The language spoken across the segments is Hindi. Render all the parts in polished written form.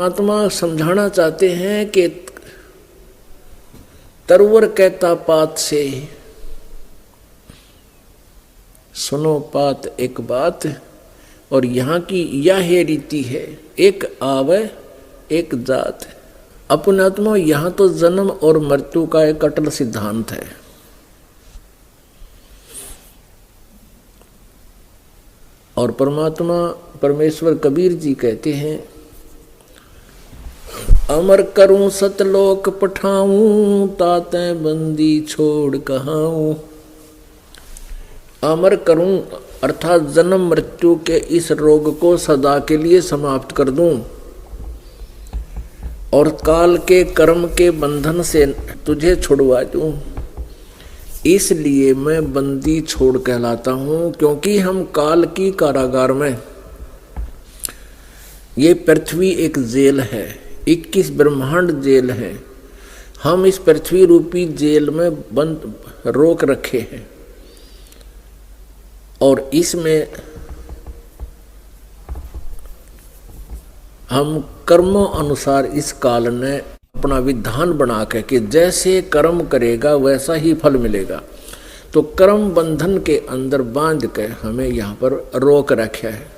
परमात्मा समझाना चाहते हैं कि तरवर कहता पात से, सुनो पात एक बात, और यहाँ की यह रीति है, एक आवे एक जात। अपने आत्मा यहाँ तो जन्म और मृत्यु का एक अटल सिद्धांत है। और परमात्मा परमेश्वर कबीर जी कहते हैं, अमर करूं सतलोक पठाऊं, ताते बंदी छोड़ कहाऊं। अमर करूं अर्थात जन्म मृत्यु के इस रोग को सदा के लिए समाप्त कर दूं और काल के कर्म के बंधन से तुझे छुड़वा दूं। इसलिए मैं बंदी छोड़ कहलाता हूं, क्योंकि हम काल की कारागार में, ये पृथ्वी एक जेल है, 21 ब्रह्मांड जेल है, हम इस पृथ्वी रूपी जेल में बंद रोक रखे हैं। और इसमें हम कर्मों अनुसार इस काल ने अपना विधान बना के कि जैसे कर्म करेगा वैसा ही फल मिलेगा, तो कर्म बंधन के अंदर बांध के हमें यहाँ पर रोक रखा है।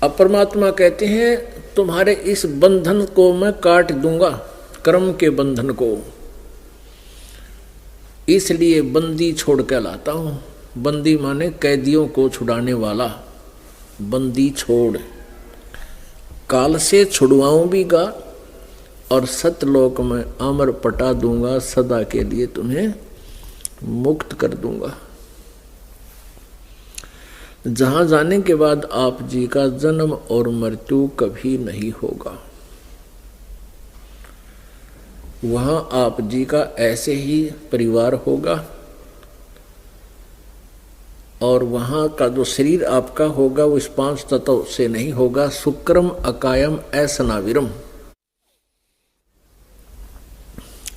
अब परमात्मा कहते हैं तुम्हारे इस बंधन को मैं काट दूंगा, कर्म के बंधन को, इसलिए बंदी छोड़ के लाता हूं। बंदी माने कैदियों को छुड़ाने वाला, बंदी छोड़, काल से छुड़वाऊंगा और सतलोक में अमर पटा दूंगा, सदा के लिए तुम्हें मुक्त कर दूंगा, जहां जाने के बाद आप जी का जन्म और मृत्यु कभी नहीं होगा। वहां आप जी का ऐसे ही परिवार होगा और वहां का जो शरीर आपका होगा वो इस 5 तत्व से नहीं होगा। शुक्रम अकायम असनाविरम,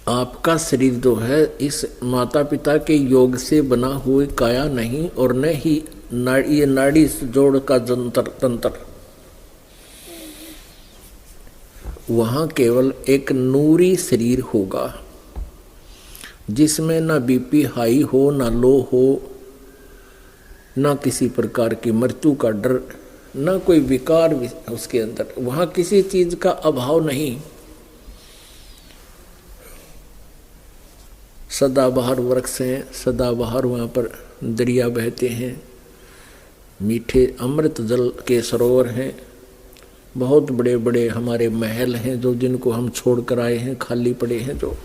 आपका शरीर जो है इस माता पिता के योग से बना हुए काया नहीं, और न ही ये नाड़ी जोड़ का तंत्र। वहां केवल एक नूरी शरीर होगा जिसमें ना बीपी हाई हो, ना लो हो, ना किसी प्रकार की मृत्यु का डर, ना कोई विकार उसके अंदर। वहां किसी चीज का अभाव नहीं। सदाबहार वृक्ष हैं, सदाबहार वहाँ पर दरिया बहते हैं, मीठे अमृत जल के सरोवर हैं, बहुत बड़े बड़े हमारे महल हैं जो जिनको हम छोड़ कर आए हैं, खाली पड़े हैं जो।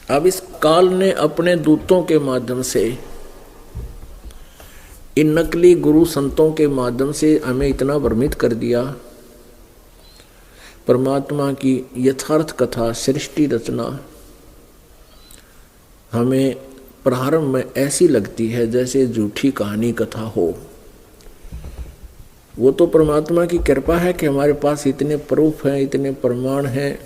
अब इस काल ने अपने दूतों के माध्यम से, इन नकली गुरु संतों के माध्यम से हमें इतना भ्रमित कर दिया। परमात्मा की यथार्थ कथा, सृष्टि रचना हमें प्रारंभ में ऐसी लगती है जैसे झूठी कहानी कथा हो। वो तो परमात्मा की कृपा है कि हमारे पास इतने प्रूफ हैं, इतने प्रमाण हैं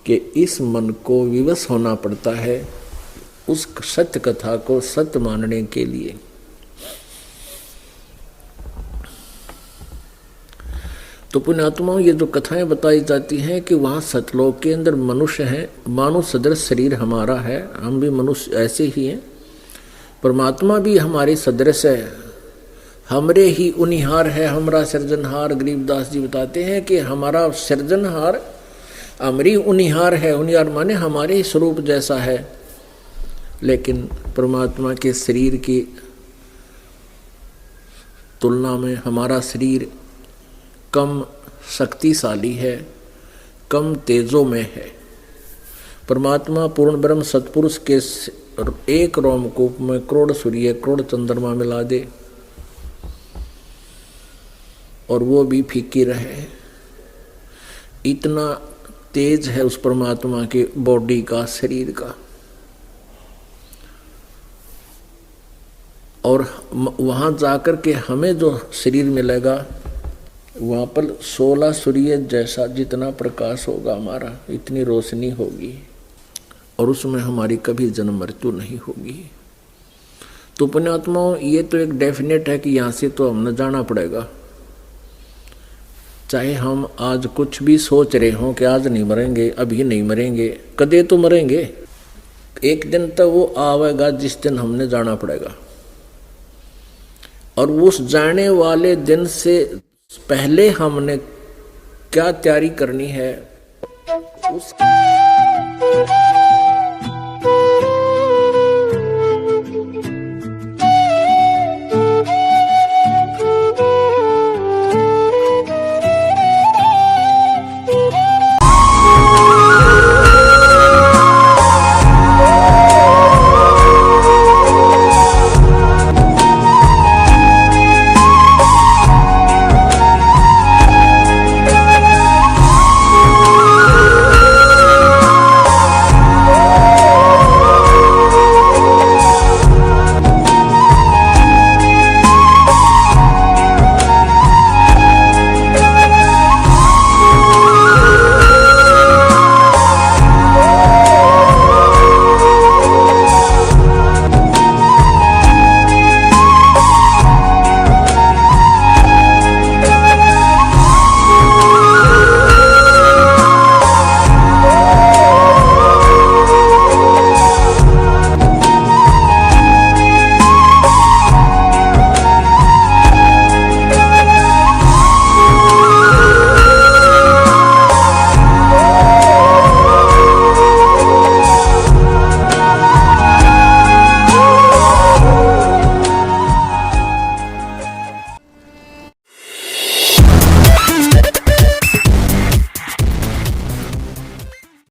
कि इस मन को विवश होना पड़ता है उस सत्य कथा को सत्य मानने के लिए। तो पुण्यात्माओं, ये जो कथाएं बताई जाती हैं कि वहाँ सतलोक के अंदर मनुष्य हैं, मानव सदृश शरीर हमारा है, हम भी मनुष्य ऐसे ही हैं, परमात्मा भी हमारे सदृश है, हमरे ही उनिहार है, हमारा सृजनहार। गरीबदास जी बताते हैं कि हमारा सृजनहार हमरी उनिहार है। उनिहार माने हमारे स्वरूप जैसा है, लेकिन परमात्मा के शरीर की तुलना में हमारा शरीर कम शक्तिशाली है, कम तेजों में है। परमात्मा पूर्ण ब्रह्म सतपुरुष के एक रोमकूप में करोड़ सूर्य करोड़ चंद्रमा मिला दे और वो भी फीकी रहे, इतना तेज है उस परमात्मा के बॉडी का, शरीर का। और वहाँ जाकर के हमें जो शरीर मिलेगा वहाँ पर 16 सूर्य जैसा जितना प्रकाश होगा हमारा, इतनी रोशनी होगी, और उसमें हमारी कभी जन्म मृत्यु नहीं होगी। तो पुण्यात्माओं, ये तो एक डेफिनेट है कि यहाँ से तो हमने जाना पड़ेगा। चाहे हम आज कुछ भी सोच रहे हों कि आज नहीं मरेंगे, अभी नहीं मरेंगे, कदे तो मरेंगे। एक दिन तो वो आवेगा जिस दिन हमने जाना पड़ेगा, और उस जाने वाले दिन से पहले हमने क्या तैयारी करनी है उस